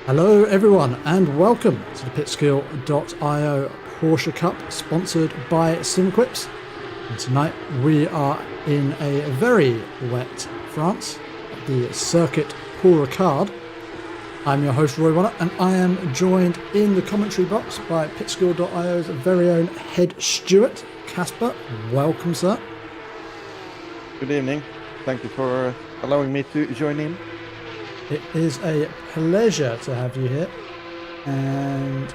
Hello everyone and welcome to the Pitskill.io Porsche Cup sponsored by SimQuips. And tonight we are in a very wet France at the Circuit Paul Ricard. I'm your host Roy Wallett and I am joined in the commentary box by Pitskill.io's very own head steward, Casper. Welcome, sir. Good evening. Thank you for allowing me to join in. It is a pleasure to have you here, and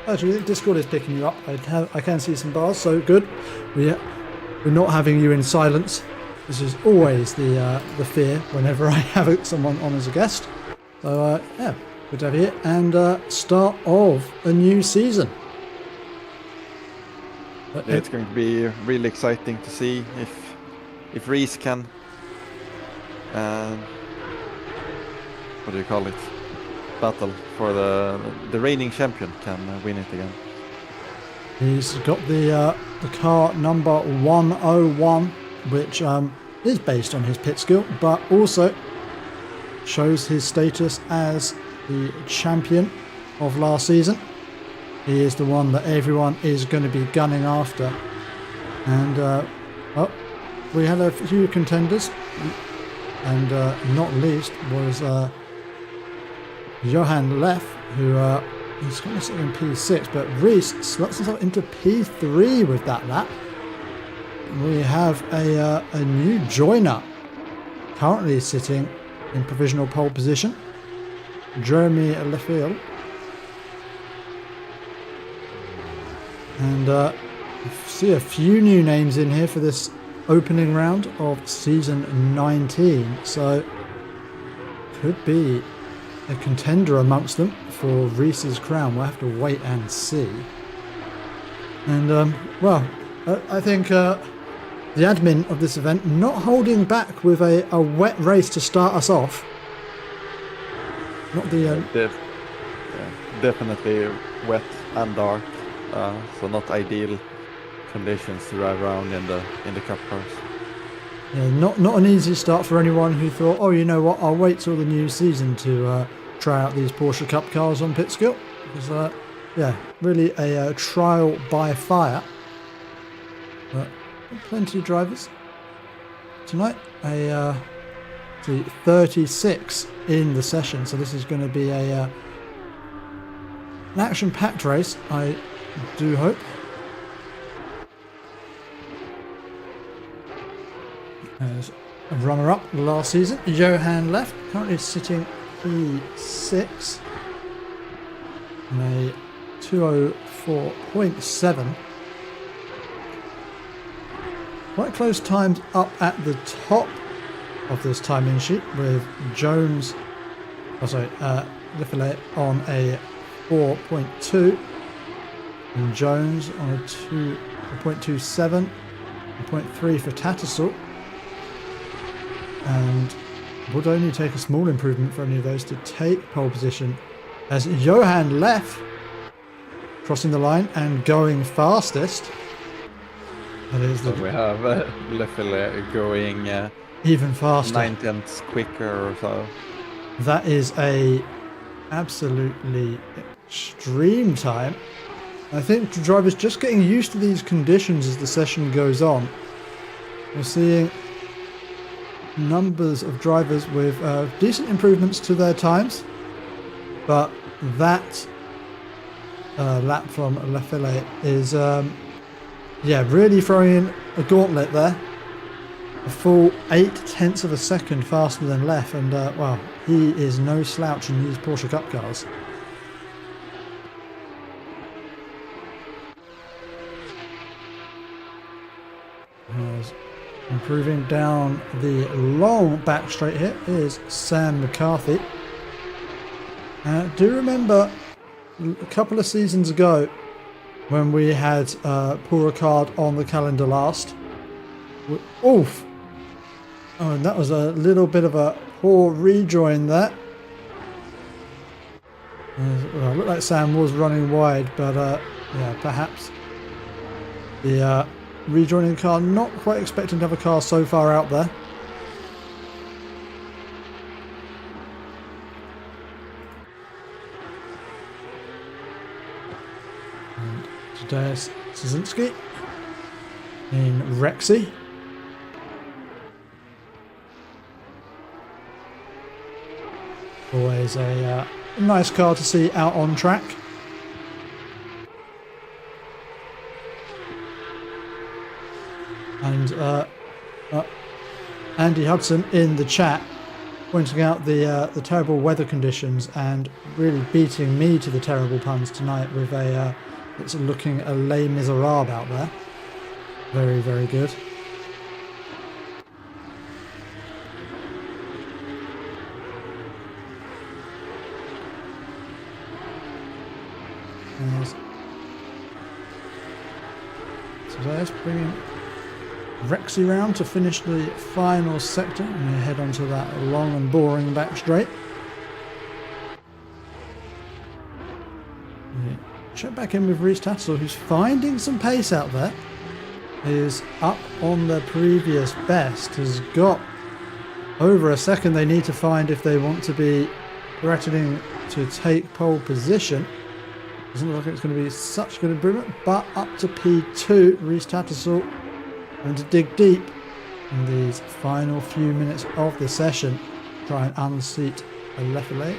actually Discord is picking you up. I can see some bars, so good. We're not having you in silence. This is always the fear whenever I have someone on as a guest. So yeah, good to have you here, and start of a new season. Yeah, it's going to be really exciting to see if Reese can. What do you call it? Battle for the reigning champion can win it again. He's got the car number 101, which is based on his pit skill, but also shows his status as the champion of last season. He is the one that everyone is going to be gunning after. And well, we had a few contenders, and not least was Johan Leff, who he's going to sit in P6, but Reese slots himself into P3 with that lap. We have a new joiner currently sitting in provisional pole position, Jeremy Leffield. And see a few new names in here for this opening round of season 19, so could be a contender amongst them for Reese's crown. We'll have to wait and see. And well, I think the admin of this event not holding back with a wet race to start us off. Not the definitely wet and dark, so not ideal conditions to drive around in the cup cars. Yeah, not an easy start for anyone who thought, oh, you know what, I'll wait till the new season to try out these Porsche Cup cars on Pitskill. Because, yeah, really a trial by fire. But plenty of drivers tonight. The 36 in the session, so this is going to be an action-packed race, I do hope. As a runner-up last season, Johan Leff, currently sitting P6 in a 2:04.7. Quite close times up at the top of this timing sheet, with Jones, Leffilet on a 4.2, and Jones on a 2.27, 0.3 for Tattersall. And would only take a small improvement for any of those to take pole position, as Johan Leff crossing the line and going fastest. That is so we have Leffilet going even faster, 9/10 quicker or so. That is a absolutely extreme time. I think the drivers just getting used to these conditions as the session goes on. We're seeing numbers of drivers with decent improvements to their times, but that lap from Leffilet is yeah, really throwing in a gauntlet there. A full 0.8 of a second faster than Leff, and well, he is no slouch in these Porsche Cup cars. Improving down the long back straight here is Sam McCarthy. Do you remember a couple of seasons ago when we had Paul Ricard on the calendar last? Oof! Oh, and that was a little bit of a poor rejoin there. Well, it looked like Sam was running wide, but yeah, perhaps the rejoining car, not quite expecting to have a car so far out there. Tadeusz Szynski in Rexy. Always a nice car to see out on track. And Andy Hudson in the chat pointing out the terrible weather conditions and really beating me to the terrible puns tonight with it's looking a Les Miserables out there. Very, very good. So there's bringing Rexy round to finish the final sector and we head onto that long and boring back straight. Check back in with Reese Tattersall, who's finding some pace out there. Is up on the previous best, has got over a second they need to find if they want to be threatening to take pole position. Doesn't look like it's going to be such good improvement, but up to P2, Reese Tattersall going to dig deep in these final few minutes of the session, try and unseat a Lefele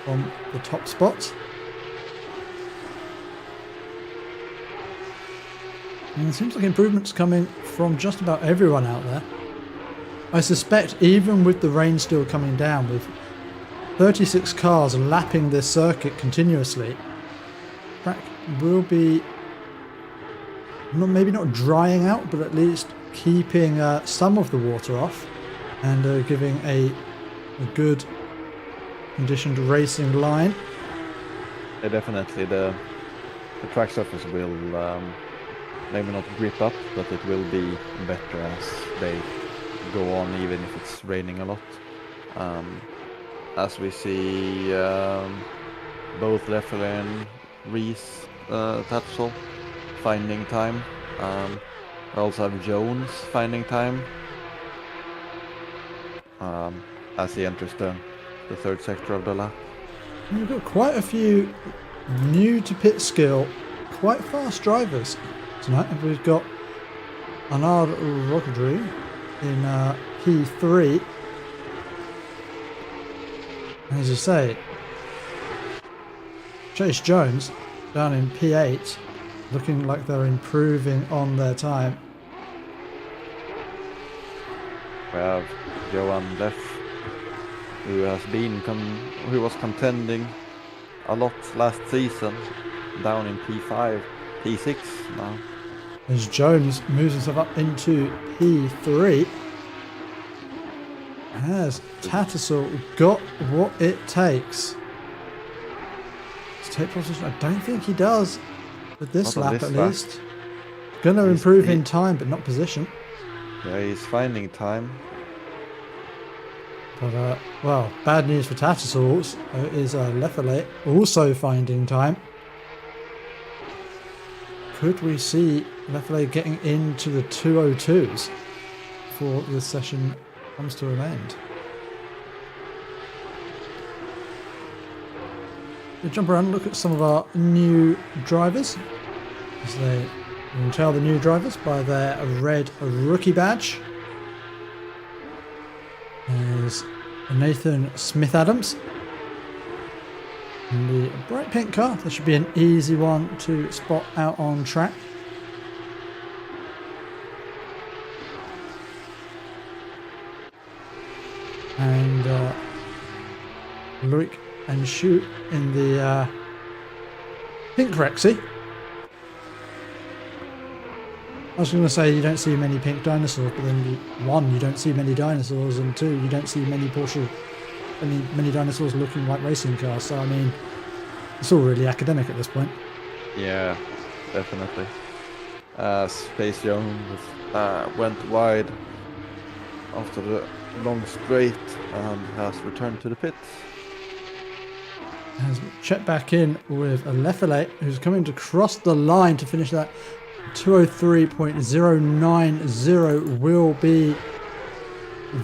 from the top spot. And it seems like improvements coming from just about everyone out there. I suspect even with the rain still coming down, with 36 cars lapping this circuit continuously, track will be maybe not drying out, but at least keeping some of the water off and giving a good conditioned racing line. Yeah, definitely the track surface will maybe not grip up, but it will be better as they go on, even if it's raining a lot. As we see both Lefele and Reese Tattersall finding time. We also have Jones finding time as he enters the third sector of the lap. We've got quite a few new to Pitskill, quite fast drivers tonight. We've got Arnaud Rocadry in P3. As you say, Chase Jones down in P8, looking like they're improving on their time. We have Johan Leff, who was contending a lot last season, down in P5, P6 now. As Jones moves himself up into P3, has Tattersall got what it takes to take position? I don't think he does with this lap at least. Going to improve in time, but not position. Yeah, he's finding time. But, well, bad news for Tattersall is Lefele also finding time. Could we see Lefele getting into the 202s before this session comes to an end? We'll jump around and look at some of our new drivers. As you can tell the new drivers by their red rookie badge. There's Nathan Smith-Adams in the bright pink car. That should be an easy one to spot out on track. And Loic and Shu in the pink Rexy. I was going to say you don't see many pink dinosaurs, but then one, you don't see many dinosaurs, and two, you don't see many many dinosaurs looking like racing cars. So I mean, it's all really academic at this point. Yeah, definitely. Space Jones went wide after the long straight and has returned to the pits. Has checked back in with Lefele, who's coming to cross the line to finish that. 203.090 will be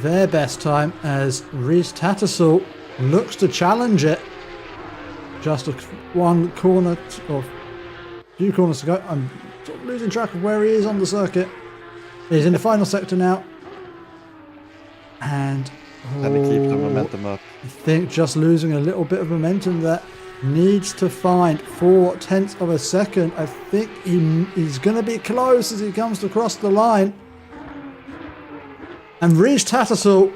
their best time as Reese Tattersall looks to challenge it. Just one corner of few corners to go. I'm sort of losing track of where he is on the circuit. He's in the final sector now. And he keeps the momentum up. I think just losing a little bit of momentum there. Needs to find 0.4 of a second. I think he's going to be close as he comes to cross the line. And Rhys Tattersall,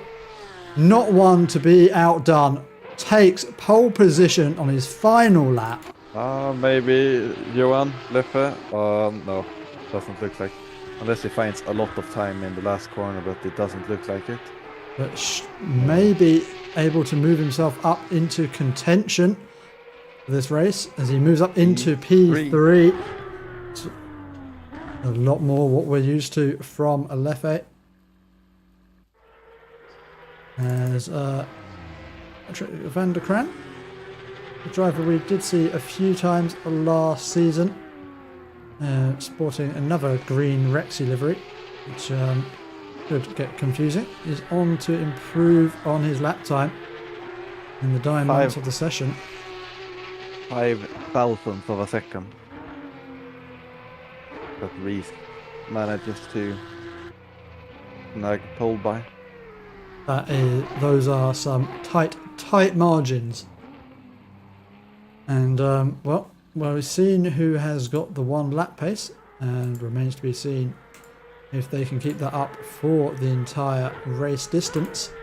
not one to be outdone, takes pole position on his final lap. Maybe Johan Leffe? No, doesn't look like. Unless he finds a lot of time in the last corner, but it doesn't look like it. But maybe able to move himself up into contention for this race as he moves up into P3. A lot more what we're used to from Leffe. As Van der Kraan, the driver we did see a few times last season, sporting another green Rexy livery, which could get confusing, is on to improve on his lap time in the dying months of the session. 0.005 of a second. But Rhys manages to snag pole by. Those are some tight margins. And, well, we've seen who has got the 1 lap pace, and remains to be seen if they can keep that up for the entire race distance.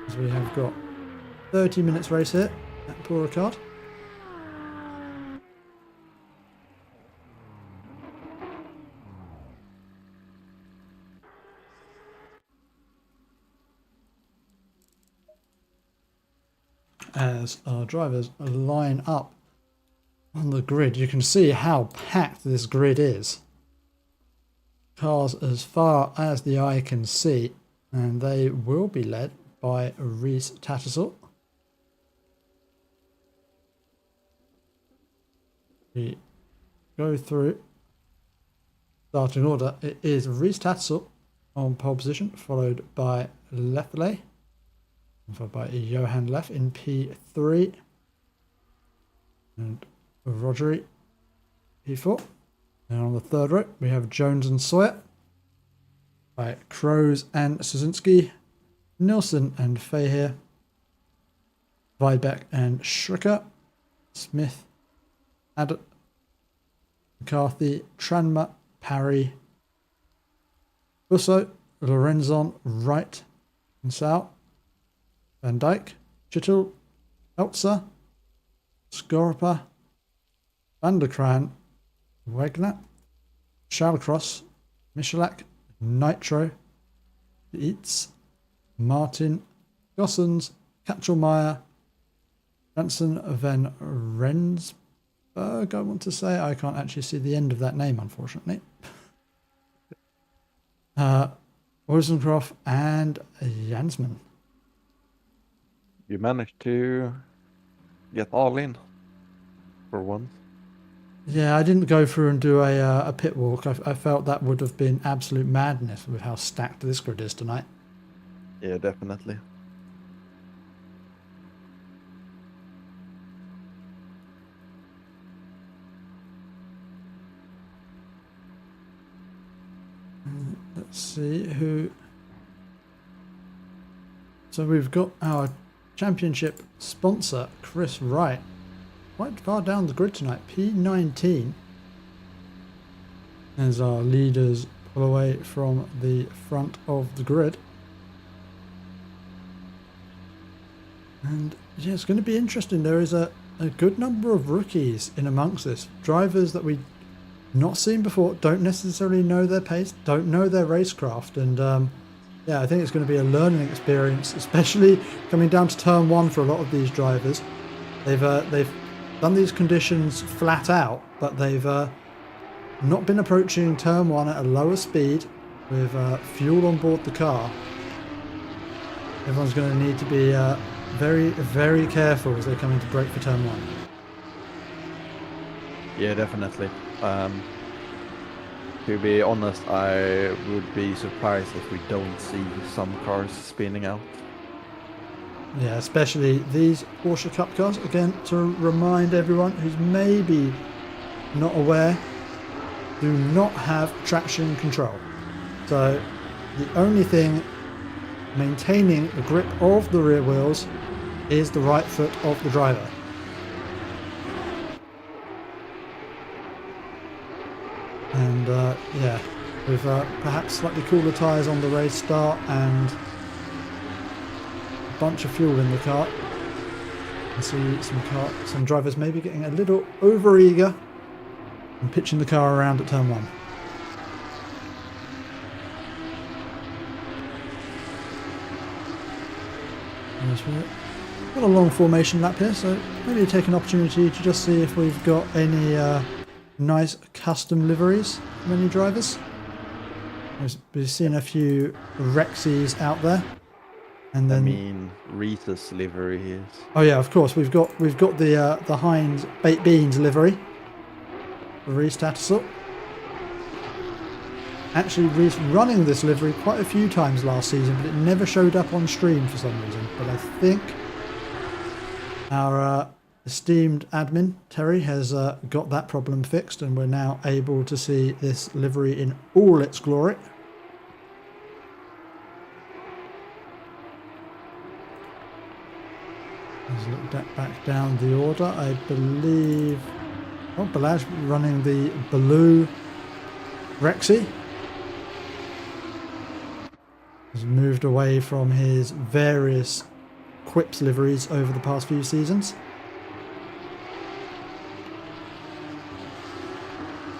As we have got 30 minutes race here at Paul Ricard. As our drivers line up on the grid, you can see how packed this grid is. Cars as far as the eye can see, and they will be led by Rhys Tattersall. We go through starting order. It is Rhys Tattersall on pole position, followed by Leffe, followed by Johan Leff in P3 and Rodri P4. And on the third row we have Jones and Sawyer by Kroes and Suzinski, Nilsson and Fahir, Weidbeck and Schricker, Smith, Addott, McCarthy, Tranmer, Parry, Busso, Lorenzon, Wright and Sal, Van Dijk, Chittle, Eltzer, Skorpa, Van der Kraan, Wegner, Shallcross, Michalak, Nitro, Eats, Martin, Gossens, Katchelmeyer, Janssen Van Rensburg, I want to say. I can't actually see the end of that name, unfortunately. Rosencroft and Jansman. You managed to get all in for once. Yeah, I didn't go through and do a pit walk. I felt that would have been absolute madness with how stacked this grid is tonight. Yeah, definitely. Let's see who... So we've got our championship sponsor, Chris Wright, quite far down the grid tonight, P19, as our leaders pull away from the front of the grid. And yeah, it's going to be interesting. There is a good number of rookies in amongst this. Drivers that we've not seen before, don't necessarily know their pace, don't know their racecraft, and yeah, I think it's going to be a learning experience, especially coming down to turn 1 for a lot of these drivers. They've done these conditions flat out, but they've not been approaching turn 1 at a lower speed with fuel on board the car. Everyone's going to need to be very, very careful as they come into brake for turn 1. Yeah, definitely. To be honest, I would be surprised if we don't see some cars spinning out. Yeah, especially these Porsche Cup cars. Again, to remind everyone who's maybe not aware, do not have traction control. So the only thing maintaining the grip of the rear wheels is the right foot of the driver. And yeah, with perhaps slightly cooler tyres on the race start and a bunch of fuel in the car, I see some drivers maybe getting a little over eager and pitching the car around at turn 1. We've got a long formation lap here, so maybe take an opportunity to just see if we've got any nice custom liveries from any drivers. We've seen a few Rexies out there, and then I mean, Rita's livery is. Oh yeah, of course we've got the Heinz baked beans livery. Reese Tattersall. Actually, Reese running this livery quite a few times last season, but it never showed up on stream for some reason. But I think our esteemed admin, Terry, has got that problem fixed, and we're now able to see this livery in all its glory. Let's look back down the order. I believe... Oh, Balazs running the Baloo Rexy. Has moved away from his various Quips liveries over the past few seasons.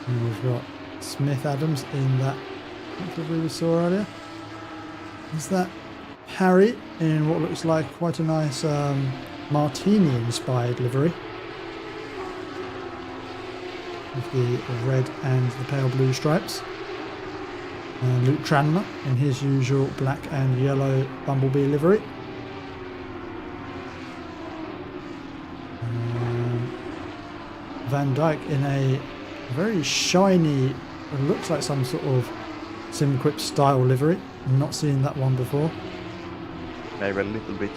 And we've got Smith Adams in that livery we saw earlier. Is that Harry in what looks like quite a nice Martini-inspired livery, with the red and the pale blue stripes. Luke Tranmere in his usual black and yellow Bumblebee livery. Van Dijk in a very shiny, it looks like some sort of SimQuips style livery. Not seen that one before. Maybe a little bit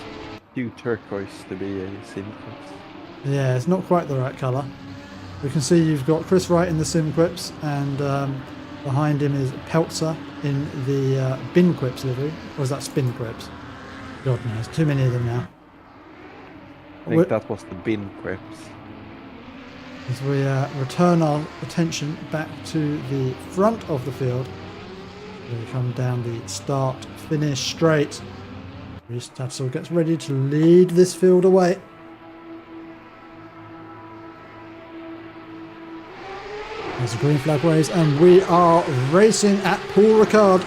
too turquoise to be a SimQuips. Yeah, it's not quite the right colour. We can see you've got Chris Wright in the SimQuips, and behind him is Peltzer in the BinQuips livery. Or is that SpinQuips? God knows, too many of them now. I think that was the BinQuips. As we return our attention back to the front of the field, we come down the start-finish straight. Reese Tattersall gets ready to lead this field away. There's the green flag waves, and we are racing at Paul Ricard.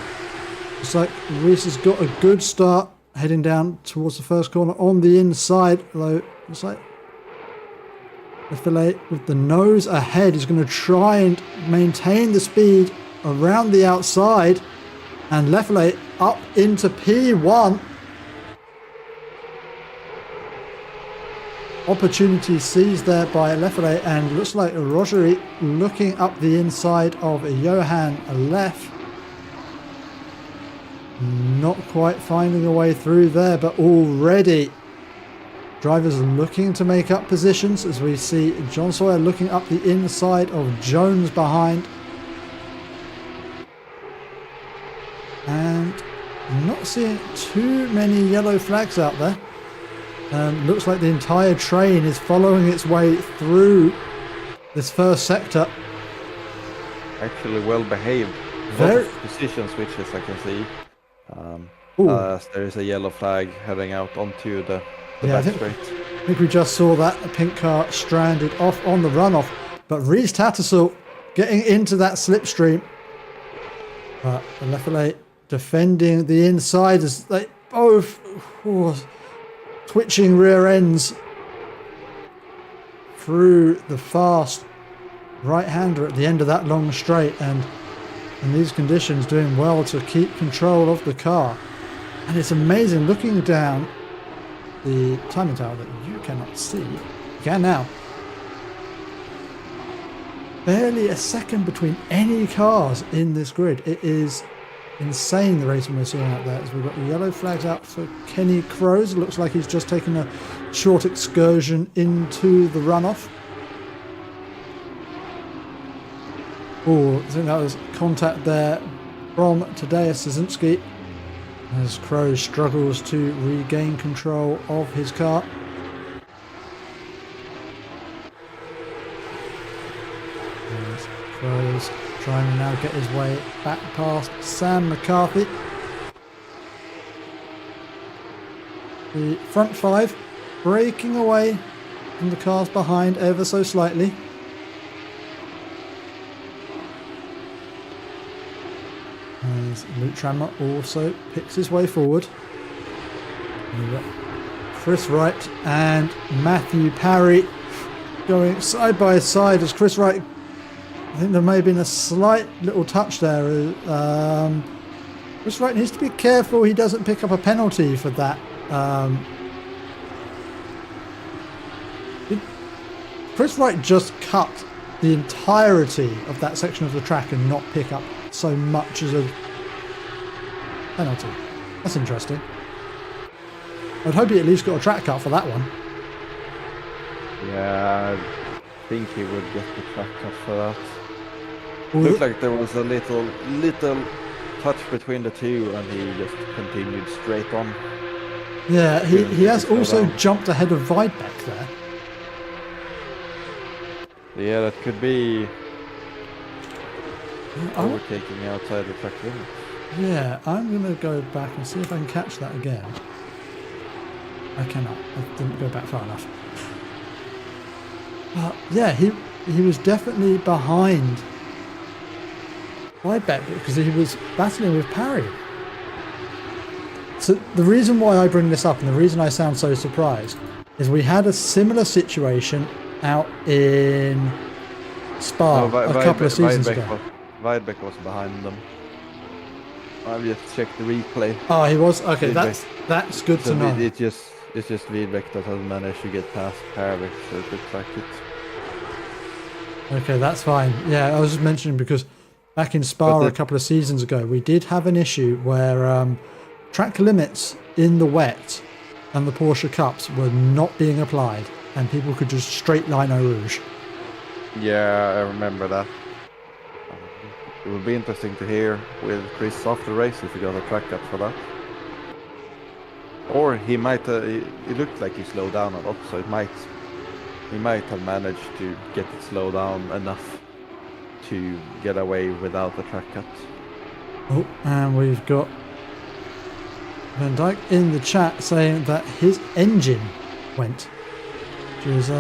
Looks like Reese has got a good start heading down towards the first corner on the inside, though looks like Lefillet with the nose ahead is going to try and maintain the speed around the outside, and Lefillet up into P1. Opportunity seized there by Lefillet, and looks like Rogerie looking up the inside of Johan Leff. Not quite finding a way through there, but already drivers looking to make up positions, as we see John Sawyer looking up the inside of Jones behind. And not seeing too many yellow flags out there. Looks like the entire train is following its way through this first sector. Actually well behaved. Very Position switches I can see. As there is a yellow flag heading out onto the back straight. I think we just saw that a pink car stranded off on the runoff. But Reese Tattersall getting into that slipstream. But Lefillet defending the inside as they both... twitching rear ends through the fast right-hander at the end of that long straight, and in these conditions doing well to keep control of the car. And it's amazing looking down the timing tower that you cannot see. You can now. Barely a second between any cars in this grid. It is insane the racing we're seeing out there, as we've got the yellow flags out for Kenny Crows. It looks like he's just taken a short excursion into the runoff. Oh, I think that was contact there from Tadeusz Szymski as Crow struggles to regain control of his car. As Crow's trying to now get his way back past Sam McCarthy. The front five breaking away from the cars behind ever so slightly. As Luke Tranmere also picks his way forward. We've got Chris Wright and Matthew Parry going side by side as Chris Wright, I think there may have been a slight little touch there. Chris Wright needs to be careful he doesn't pick up a penalty for that. Chris Wright just cut the entirety of that section of the track and not pick up so much as a penalty. That's interesting. I'd hope he at least got a track cut for that one. Yeah, I think he would get the track cut for that. Well, Looked like there was a little touch between the two, and he just continued straight on. Yeah, he has also jumped ahead of Weidbeck there. Yeah, that could be overtaking outside the track limit. Yeah, I'm going to go back and see if I can catch that again. I cannot. I didn't go back far enough. Yeah, he was definitely behind Weidbeck because he was battling with Parry. So the reason why I bring this up and the reason I sound so surprised is we had a similar situation out in Spa a couple of seasons ago. Weidbeck was behind them. I've just checked the replay. Oh, he was? Okay, Weidbeck. that's good to know. It's just Weidbeck that has managed to get past Parry, so it looks like it. Okay, that's fine. Yeah, I was just mentioning because back in Spa a couple of seasons ago, we did have an issue where track limits in the wet and the Porsche Cups were not being applied, and people could just straight line Eau Rouge. Yeah, I remember that. It would be interesting to hear with Chris after the race if he got a track cut for that. Or he might. It looked like he slowed down a lot, so he might have managed to get it slowed down enough to get away without a track cut. Oh, and we've got Van Dijk in the chat saying that his engine went, which is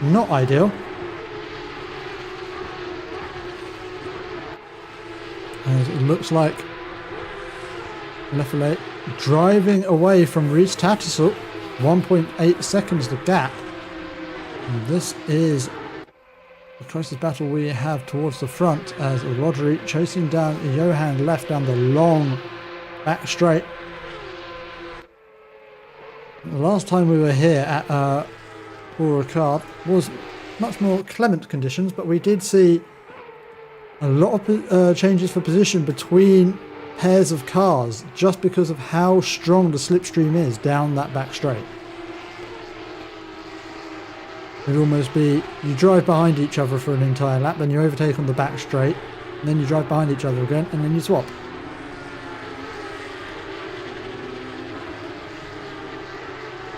not ideal. As it looks like Leffelet driving away from Reece Tattersall, 1.8 seconds the gap. And this is the closest battle we have towards the front as Rodri chasing down Johan left down the long back straight. The last time we were here at Paul Ricard was much more clement conditions, but we did see a lot of changes for position between pairs of cars just because of how strong the slipstream is down that back straight. It'd almost be you drive behind each other for an entire lap, then you overtake on the back straight, and then you drive behind each other again, and then you swap.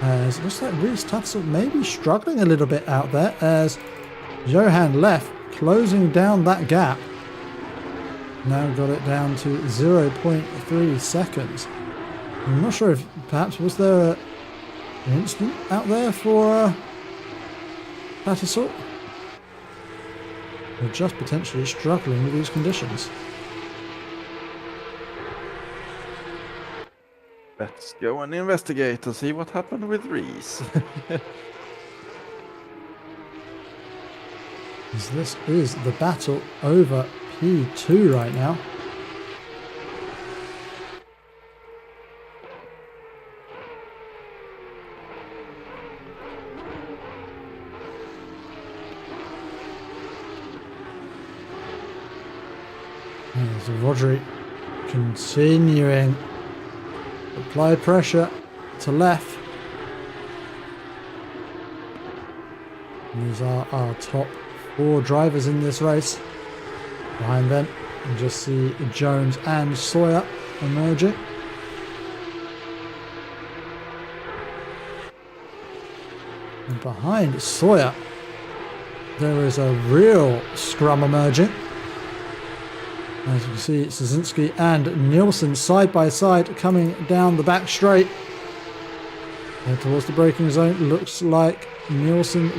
As it looks like Reece Tattersall maybe struggling a little bit out there as Johan left closing down that gap. Now got it down to 0.3 seconds. I'm not sure if perhaps was there an incident out there for Tattersall? We're just potentially struggling with these conditions. Let's go and investigate to see what happened with Reece. As this is the battle over P2 right now. As Rodri continuing apply pressure to left. And these are our top 4 drivers in this race. Behind them, you just see Jones and Sawyer emerging. And behind Sawyer, there is a real scrum emerging. As you can see, Szynski and Nielsen side by side coming down the back straight. And towards the braking zone, looks like Nielsen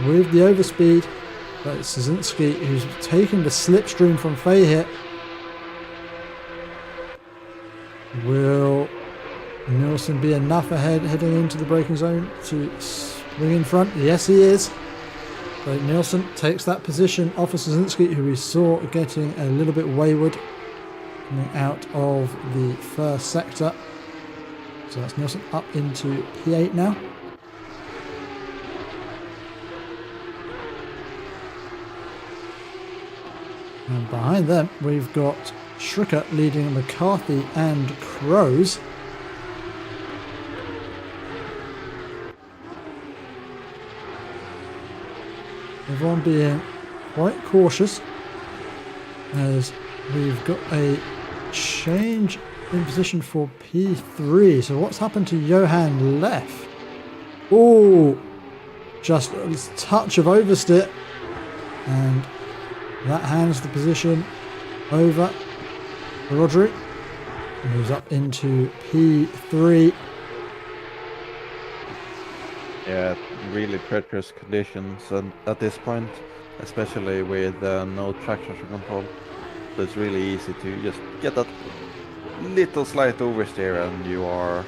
with the overspeed. But it's Szynski who's taking the slipstream from Fay here. Will Nielsen be enough ahead heading into the braking zone to swing in front? Yes, he is. So Nielsen takes that position off of Szynski, who we saw getting a little bit wayward coming out of the first sector. So that's Nielsen up into P8 now. And behind them, we've got Schricker leading McCarthy and Crows. Everyone being quite cautious as we've got a change in position for P3. So what's happened to Johan Leff? Oh, just a touch of oversteer, and that hands the position over to Rodri. Moves up into P3. Yeah, really treacherous conditions and at this point, especially with no traction control. So it's really easy to just get that little slight oversteer and you are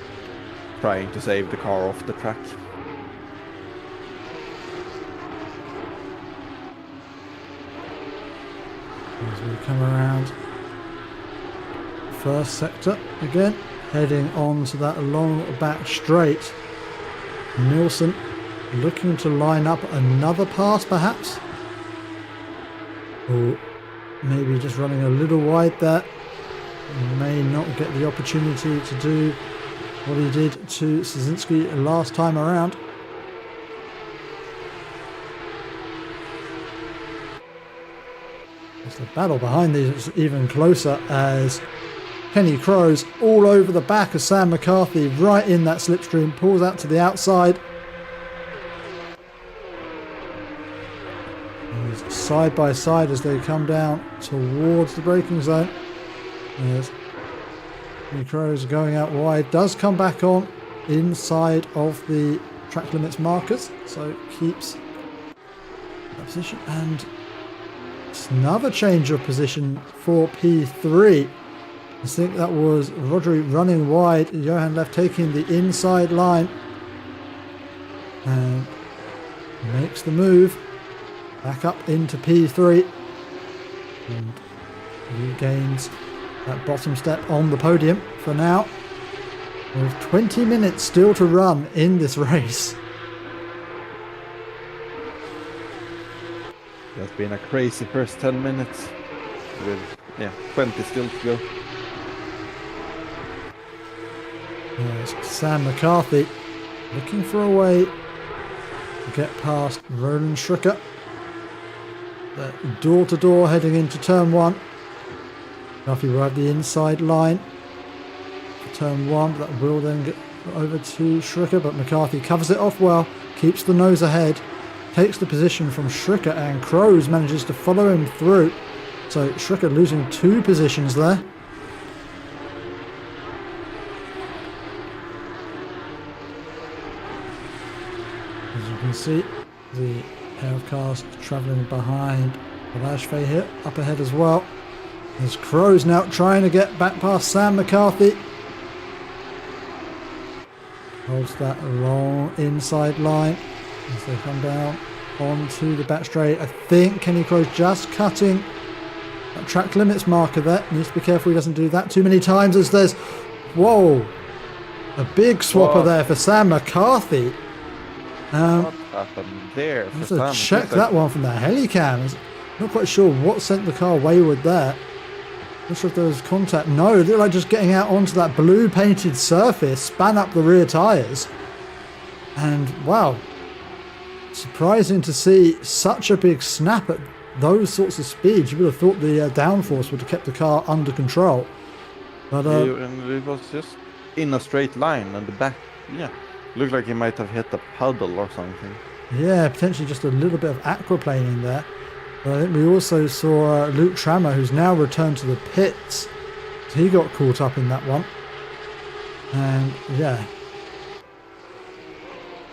trying to save the car off the track. As we come around first sector again, heading on to that long back straight. Nielsen looking to line up another pass perhaps, or maybe just running a little wide there. May not get the opportunity to do what he did to Szynski last time around. As the battle behind these is even closer as Kenny Crows all over the back of Sam McCarthy, right in that slipstream, pulls out to the outside. He's side by side as they come down towards the braking zone. As Kenny Crows going out wide, does come back on inside of the track limits markers, so keeps that position. And it's another change of position for P3. I think that was Rodri running wide, Johan Leff taking the inside line and makes the move back up into P3 and regains that bottom step on the podium for now, with 20 minutes still to run in this race. It's been a crazy first 10 minutes with 20 still to go. There's Sam McCarthy looking for a way to get past Roland Schricker. Door to door heading into turn 1. McCarthy will have the inside line for turn 1, but that will then get over to Schricker, but McCarthy covers it off well, keeps the nose ahead, takes the position from Schricker, and Crows manages to follow him through. So Schricker losing 2 positions there. As you can see, the pair of cars travelling behind Balashve here, up ahead as well. There's Crows now trying to get back past Sam McCarthy. Holds that long inside line as they come down onto the back straight. I think Kenny Crows just cutting that track limits marker there. Needs to be careful he doesn't do that too many times, as there's, whoa, a big swapper there for Sam McCarthy. What happened there? Let's check that one from the helicam. Not quite sure what sent the car wayward there. Not sure if there was contact. No, it looked like just getting out onto that blue painted surface, span up the rear tyres. And wow, surprising to see such a big snap at those sorts of speeds, you would have thought the downforce would have kept the car under control. But and it was just in a straight line, and the back, looked like he might have hit a puddle or something. yeah, potentially just a little bit of aquaplaning there. But I think we also saw Luke Trammer, who's now returned to the pits. He got caught up in that one. And yeah,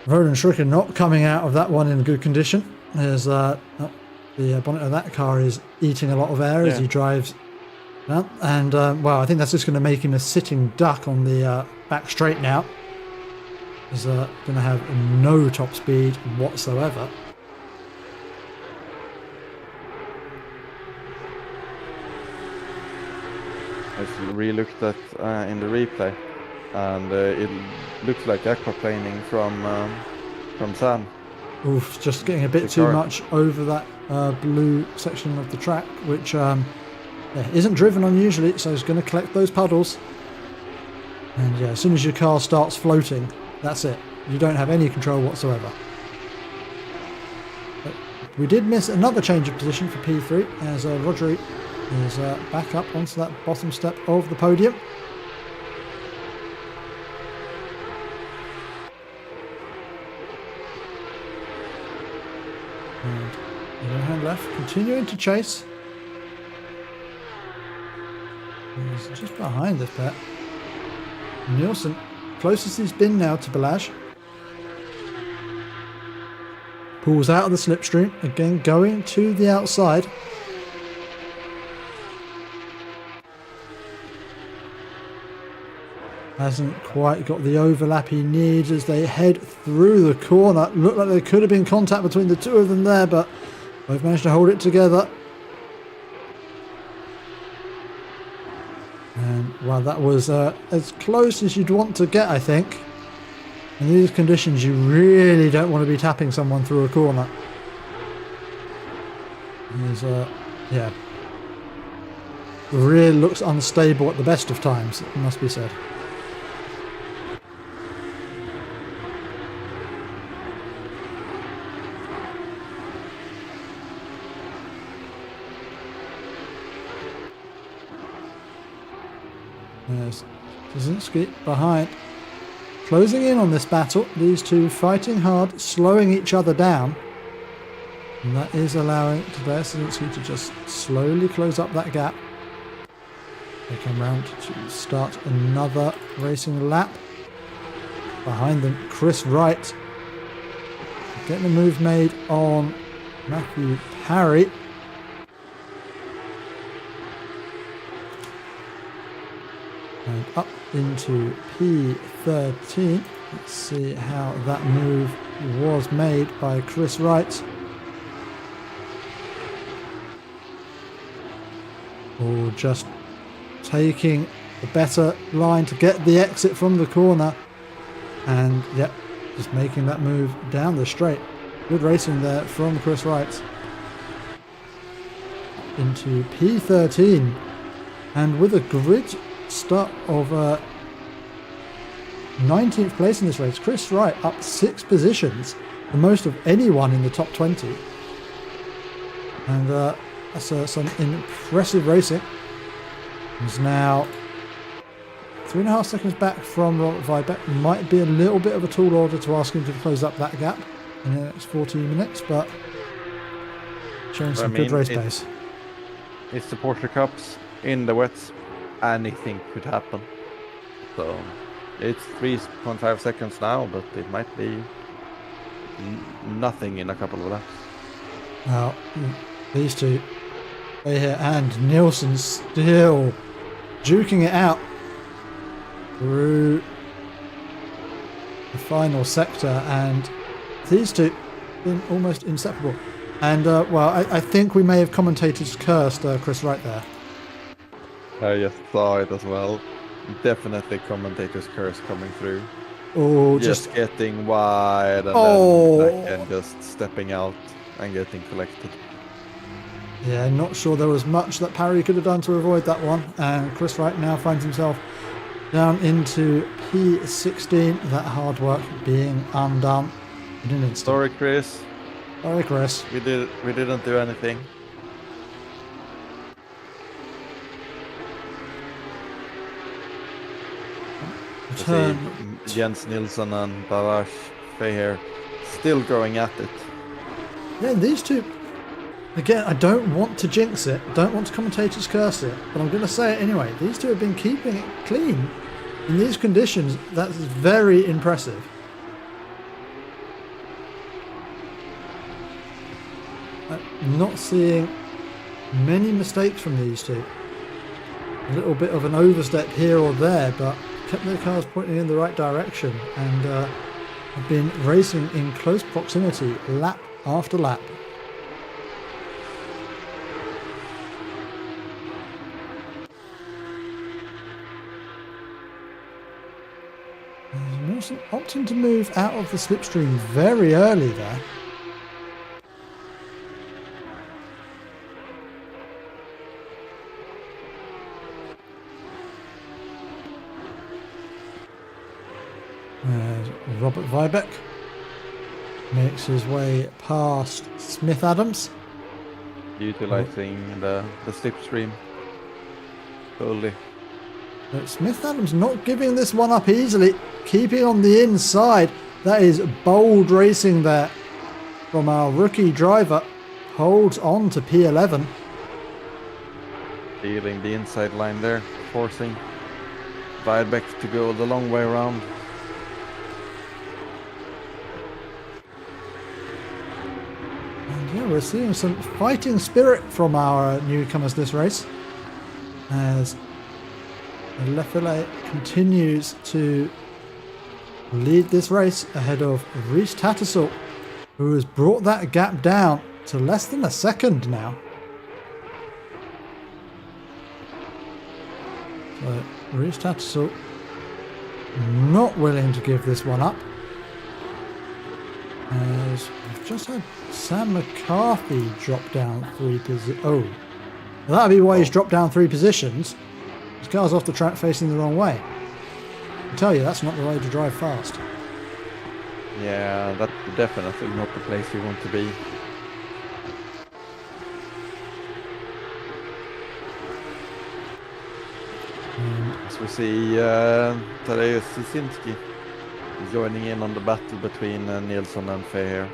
Roland Stricker not coming out of that one in good condition. There's the bonnet of that car is eating a lot of air as he drives down. And well, I think that's just going to make him a sitting duck on the back straight now. He's going to have no top speed whatsoever. I re-looked at in the replay, and it looks like aquaplaning from Sam. Oof, just getting a bit too much over that blue section of the track, which isn't driven on usually, so it's going to collect those puddles. And yeah, as soon as your car starts floating, that's it. You don't have any control whatsoever. But we did miss another change of position for P3 as Rodri is back up onto that bottom step of the podium. And hand left, continuing to chase. He's just behind this bit. Nielsen, closest he's been now to Balazs. Pulls out of the slipstream, again going to the outside. Hasn't quite got the overlap he needs as they head through the corner. Looked like there could have been contact between the two of them there, but both managed to hold it together. And well, that was as close as you'd want to get, I think. In these conditions, you really don't want to be tapping someone through a corner. He's, yeah. The rear looks unstable at the best of times, it must be said. There's Kaczynski behind. Closing in on this battle. These two fighting hard, slowing each other down. And that is allowing Kaczynski to just slowly close up that gap. They come round to start another racing lap. Behind them, Chris Wright. Getting a move made on Matthew Parry. And up into P13. Let's see how that move was made by Chris Wright. Oh, just taking the better line to get the exit from the corner. And yep, just making that move down the straight. Good racing there from Chris Wright. Into P13. And with a grid start of 19th place in this race, Chris Wright up 6 positions, the most of anyone in the top 20. And that's some impressive racing. He's now 3.5 seconds back from Robert Weibeck. Might be a little bit of a tall order to ask him to close up that gap in the next 14 minutes, but showing some good race pace. It's the Porsche Cups in the wets. Anything could happen. So it's 3.5 seconds now, but it might be nothing in a couple of laps. Now, these two here, and Nielsen still duking it out through the final sector, and these two been almost inseparable. And well, I think we may have commentators cursed Chris Wright there. I just saw it as well. Definitely commentator's curse coming through. Oh, just getting wide and then back and just stepping out and getting collected. Yeah, not sure there was much that Parry could have done to avoid that one. And Chris Wright now finds himself down into P16. That hard work being undone in an instant. Sorry, Chris. Sorry, Chris. We didn't do anything. see turn. Jens Nilsson and Balash Feher still going at it. Yeah, these two, again, I don't want to jinx it, don't want to commentators curse it, but I'm going to say it anyway. These two have been keeping it clean in these conditions. That's very impressive. I'm not seeing many mistakes from these two. A little bit of an overstep here or there, but kept their cars pointing in the right direction and have been racing in close proximity lap after lap. Nelson opting to move out of the slipstream very early there. Robert Vibeck makes his way past Smith Adams. Utilizing the slipstream fully. But Smith Adams not giving this one up easily, keeping on the inside. That is bold racing there from our rookie driver. Holds on to P11. Feeling the inside line there, forcing Vibeck to go the long way around. Yeah, we're seeing some fighting spirit from our newcomers this race as Lefele continues to lead this race ahead of Reece Tattersall, who has brought that gap down to less than a second now. So Reece Tattersall not willing to give this one up, as we've just had Sam McCarthy drop down 3 positions. Oh, that'd be why he's dropped down 3 positions. His car's off the track facing the wrong way. I tell you, that's not the way to drive fast. Yeah, that's definitely not the place you want to be. As we see Tadeusz Sisinski joining in on the battle between Nilsson and Feher.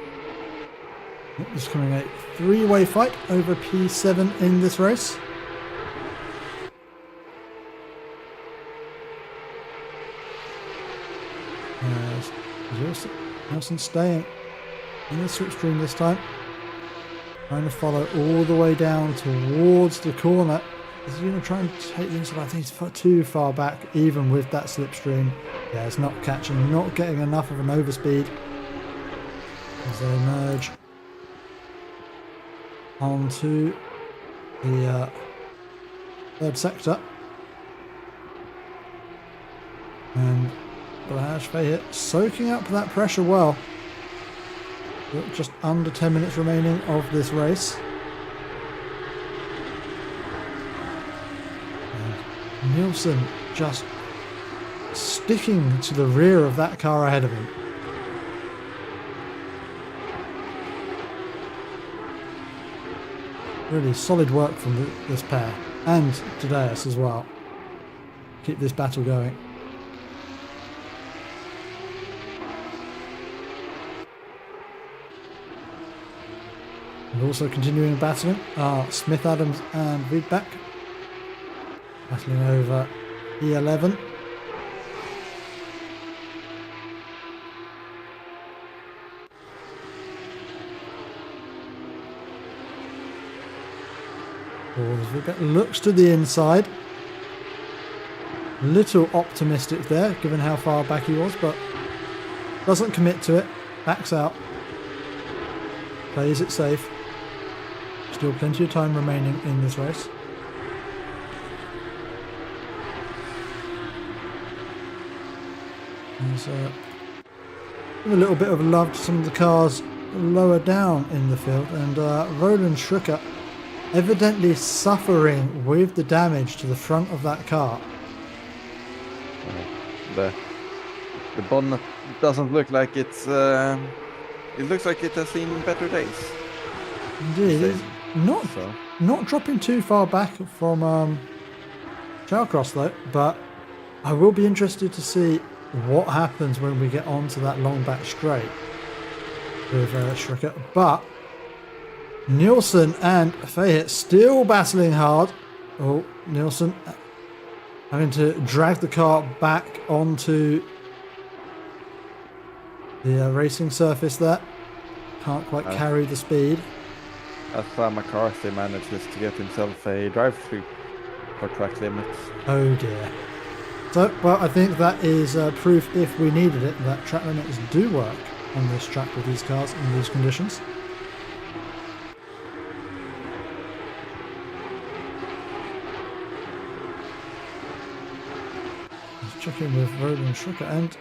It's coming a 3-way fight over P7 in this race. Nelson staying in the slipstream this time. Trying to follow all the way down towards the corner. Is he going to try and take the inside? I think he's too far back, even with that slipstream. Yeah, it's not catching, not getting enough of an overspeed as they emerge onto the third sector. And Balash Feher soaking up that pressure well. Just under 10 minutes remaining of this race. And Nilsson just sticking to the rear of that car ahead of him. Really solid work from this pair, and Tadeusz as well. Keep this battle going. And also continuing battling are Smith Adams and Wiedbeck. Battling over E11. Wiedbeck looks to the inside. Little optimistic there, given how far back he was, but doesn't commit to it. Backs out. Plays it safe. Still plenty of time remaining in this race. There's a little bit of love to some of the cars lower down in the field, and Roland Schricker evidently suffering with the damage to the front of that car. The bonnet doesn't look like it's it looks like it has seen better days. Indeed, not dropping too far back from Charcross though, but I will be interested to see what happens when we get onto that long back straight with Schricker. But Nielsen and Fahey still battling hard. Oh, Nielsen having to drag the car back onto the racing surface there. Can't quite carry the speed. As McCarthy manages to get himself a drive-through for track limits. Oh dear. So, well, I think that is proof, if we needed it, that track limits do work on this track with these cars in these conditions. Let's check in with Roland Schricker, and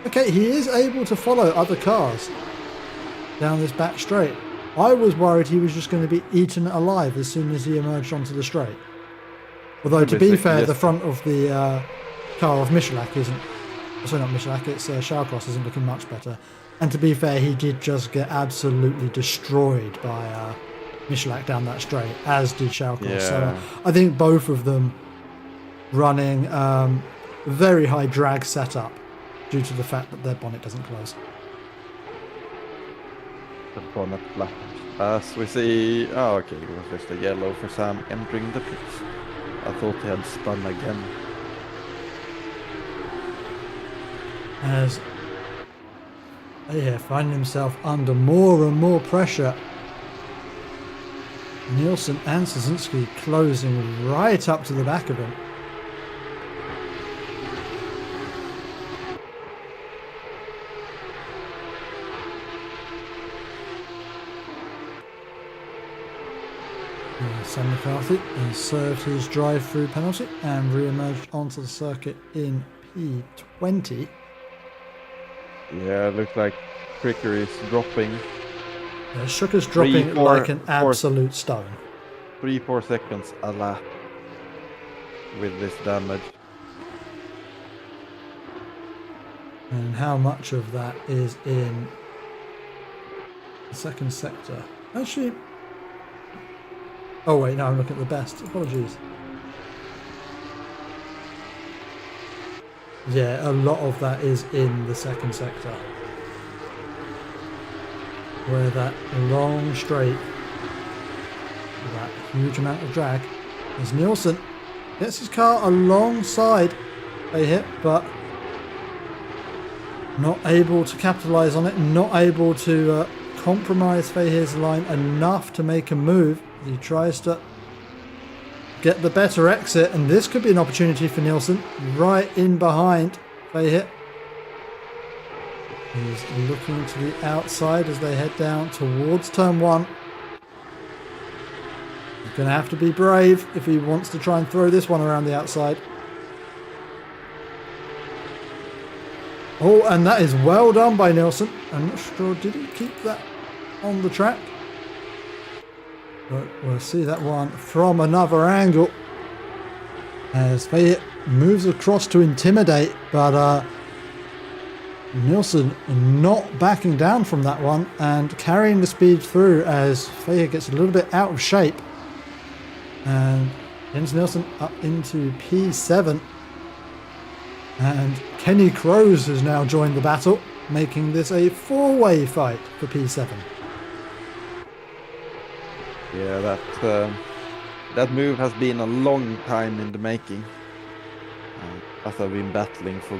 okay, he is able to follow other cars down this back straight. I was worried he was just going to be eaten alive as soon as he emerged onto the straight. Although, to be fair, the front of the car of Michalak isn't... Sorry, not Michalak, it's Shallcross isn't looking much better. And to be fair, he did just get absolutely destroyed by Michalak down that straight, as did Shallcross. Yeah. So I think both of them running very high drag setup due to the fact that their bonnet doesn't close. The bonnet flap. As we see... Oh, okay, it was just a yellow for Sam entering the pits. I thought he had spun again. As finding himself under more and more pressure. Nielsen and Szynski closing right up to the back of him. Sam McCarthy has served his drive-through penalty and re-emerged onto the circuit in P20. Yeah, looks like Trickery is dropping. Schicker's dropping like an absolute stone. 3-4 seconds a lap with this damage. And how much of that is in the second sector? Actually... Oh wait, no, I'm looking at the best. Apologies. Yeah, a lot of that is in the second sector. Where that long straight, with that huge amount of drag, as Nielsen gets his car alongside a hit, but not able to capitalise on it, not able to compromise Fahey's line enough to make a move. He tries to get the better exit, and this could be an opportunity for Nielsen right in behind Fahey. He's looking to the outside as they head down towards turn one. He's going to have to be brave if he wants to try and throw this one around the outside. Oh, and that is well done by Nielsen. I'm not sure, did he keep that on the track? But we'll see that one from another angle as Fahey moves across to intimidate, but Nielsen not backing down from that one and carrying the speed through as Fahey gets a little bit out of shape. And Jens Nielsen up into P7. And Kenny Kroes has now joined the battle, making this a four-way fight for P7. Yeah, that move has been a long time in the making. As I've been battling for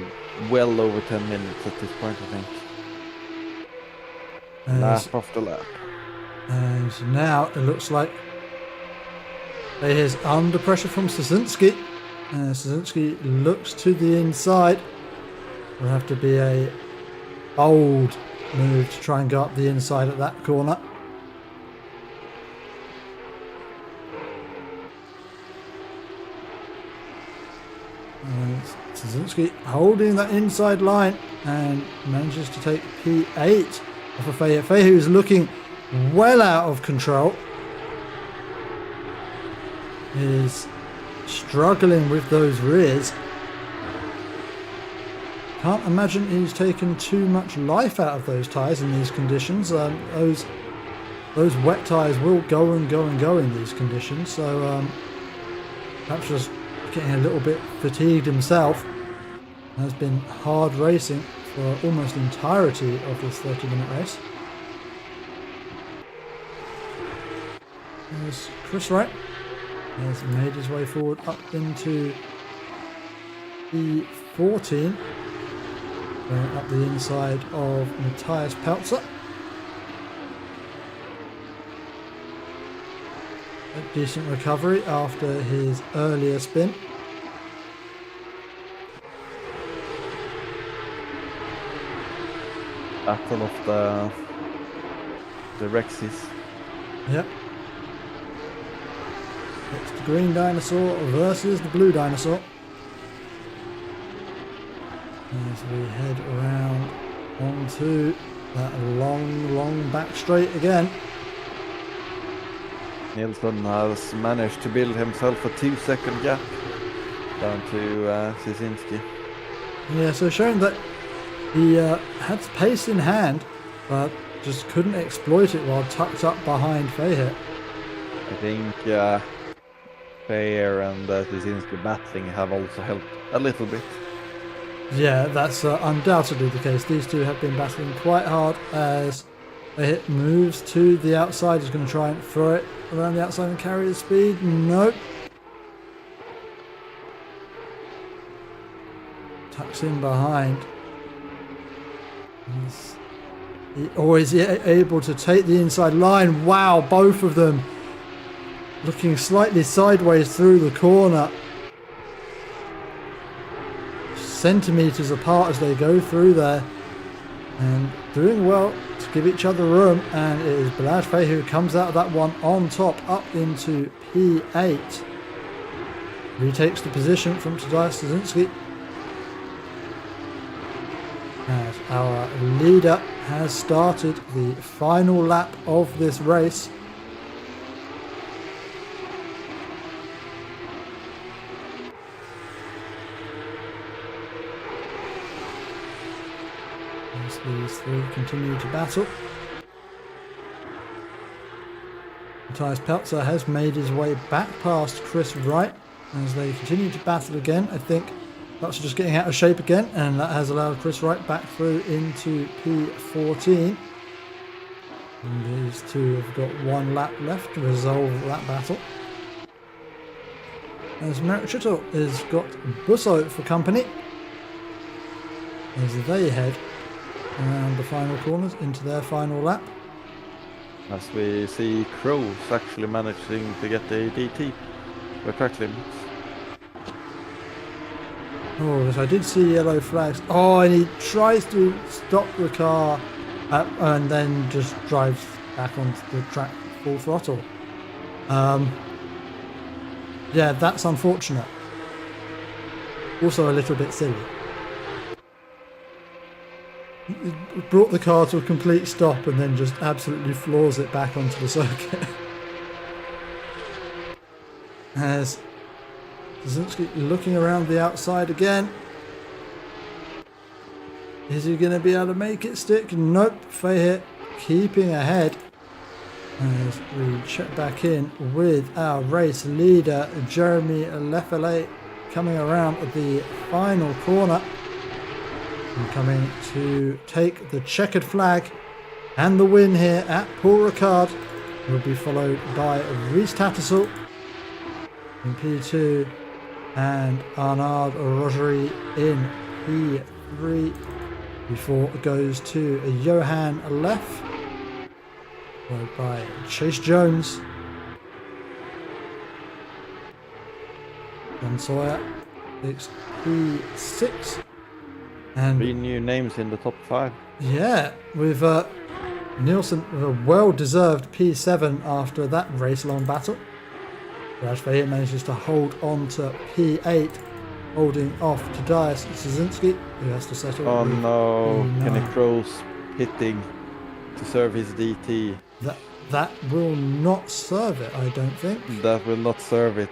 well over 10 minutes at this point, I think. Lap after lap. And now it looks like he is under pressure from Szynski. Szynski looks to the inside. Will have to be a bold move to try and go up the inside at that corner. Szynski holding that inside line and manages to take P8 off of Fahey. Fahey who's looking well out of control. Is struggling with those rears. Can't imagine he's taken too much life out of those tyres in these conditions. Those wet tyres will go and go and go in these conditions. So perhaps just getting a little bit fatigued himself. Has been hard racing for almost the entirety of this 30-minute race. There's Chris Wright. Has made his way forward up into P14. Going up the inside of Matthias Peltzer. A decent recovery after his earlier spin. Battle of the Rexes. Yep. It's the green dinosaur versus the blue dinosaur. As we head around onto that long back straight again. Nilsson has managed to build himself a 2-second gap down to Cieszynski. Yeah, so showing that he had pace in hand, but just couldn't exploit it while tucked up behind Fahir. I think Fahir and Cieszynski battling have also helped a little bit. Yeah, that's undoubtedly the case. These two have been battling quite hard as Fahir moves to the outside. He's going to try and throw it around the outside and carry the speed. Nope. Tucks in behind. He always able to take the inside line. Wow, both of them looking slightly sideways through the corner. Centimeters apart as they go through there. And doing well to give each other room. And it is Balazs Fahir who comes out of that one on top up into P8. Retakes the position from Tadeusz Cieszynski. As our leader has started the final lap of this race. As these three continue to battle. Matthias Peltzer has made his way back past Chris Wright as they continue to battle again. I think Peltzer just getting out of shape again, and that has allowed Chris Wright back through into P14. And these two have got one lap left to resolve that battle. As Marichetto has got Busso for company as they head around the final corners into their final lap. As we see Kroos actually managing to get the DT for track limits. Oh, yes, I did see yellow flags. Oh, and he tries to stop the car and then just drives back onto the track full throttle. Yeah, that's unfortunate. Also a little bit silly. He brought the car to a complete stop and then just absolutely floors it back onto the circuit. As Cieszynski looking around the outside again. Is he going to be able to make it stick? Nope. Fahir keeping ahead. As we check back in with our race leader, Jeremy Lefele, coming around the final corner. And coming to take the checkered flag and the win here at Paul Ricard. Will be followed by Rhys Tattersall in P2 and Arnaud Rogerie in P3 before it goes to Johan Leff, followed by Chase Jones, John Sawyer takes P6, and 3 new names in the top 5. yeah, with Nielsen with a well-deserved P7 after that race-long battle. Balazs Fahir manages to hold on to P8, holding off Tadeusz Cieszynski, who has to settle. Oh no, P9. Kenny Kroos hitting to serve his DT. That will not serve it, I don't think. That will not serve it.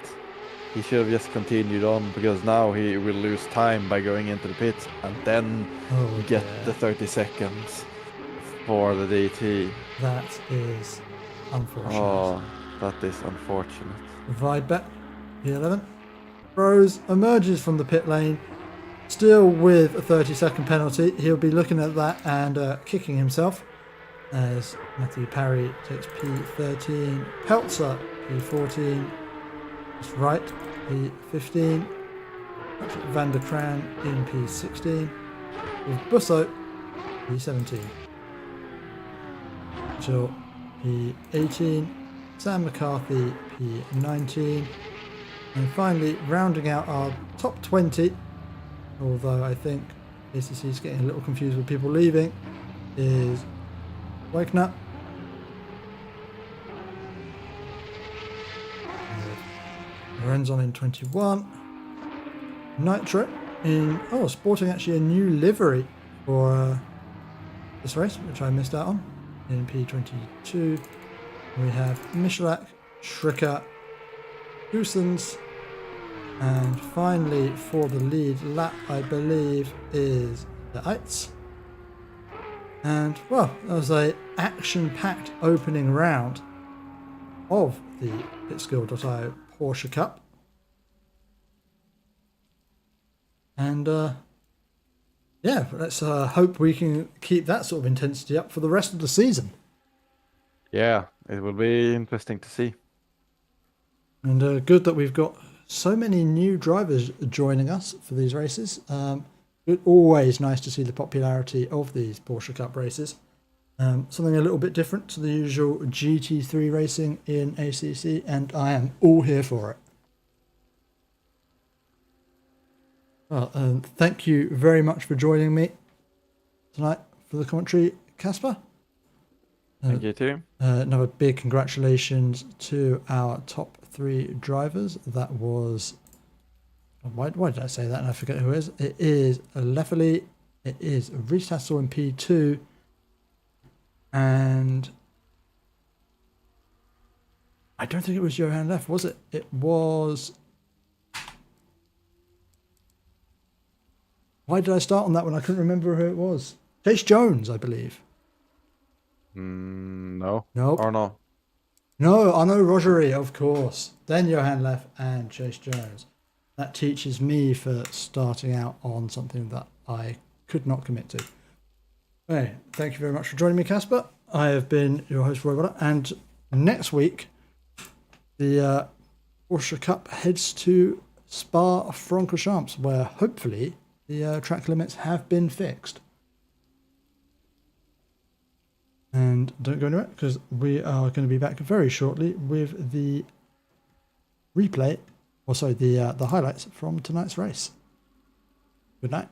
He should have just continued on, because now he will lose time by going into the pits and then get the 30 seconds for the DT. That is unfortunate. Oh, that is unfortunate. Videbet, P11. Rose emerges from the pit lane Still with a 30-second penalty. He'll be looking at that and kicking himself as Matthew Parry takes P13. Peltzer, P14. That's right, P15. Patrick van der Kraan in P16. With Busso, P17. Jill, P18. Sam McCarthy, P19. And finally, rounding out our top 20, although I think ACC is getting a little confused with people leaving, is Wagner. Lorenzon in 21. Nitro in, sporting actually a new livery for this race, which I missed out on, in P22. We have Michalak, Schricker, Goosens, and finally for the lead lap, I believe, is the Eitz. And, well, that was a action-packed opening round of the Pitskill.io Porsche Cup. And, yeah, let's hope we can keep that sort of intensity up for the rest of the season. Yeah, it will be interesting to see. And good that we've got so many new drivers joining us for these races. It's always nice to see the popularity of these Porsche Cup races. Something a little bit different to the usual GT3 racing in ACC, and I am all here for it. Well, thank you very much for joining me tonight for the commentary, Casper. Thank you too. Another big congratulations to our top 3 drivers. That was... Why did I say that and I forget who it is? It is Lefferly, it is Reese Hassel in P2, and I don't think it was Johan Leff, was it? It was... Why did I start on that one? I couldn't remember who it was. Chase Jones, I believe. No. Nope. Or no. No, Arnaud Rogerie, of course. Then Johan Leff and Chase Jones. That teaches me for starting out on something that I could not commit to. Anyway, thank you very much for joining me, Casper. I have been your host, Roy Waller, and next week, the Porsche Cup heads to Spa-Francorchamps, where hopefully the track limits have been fixed. And don't go anywhere, because we are going to be back very shortly with the replay, the highlights from tonight's race. Good night.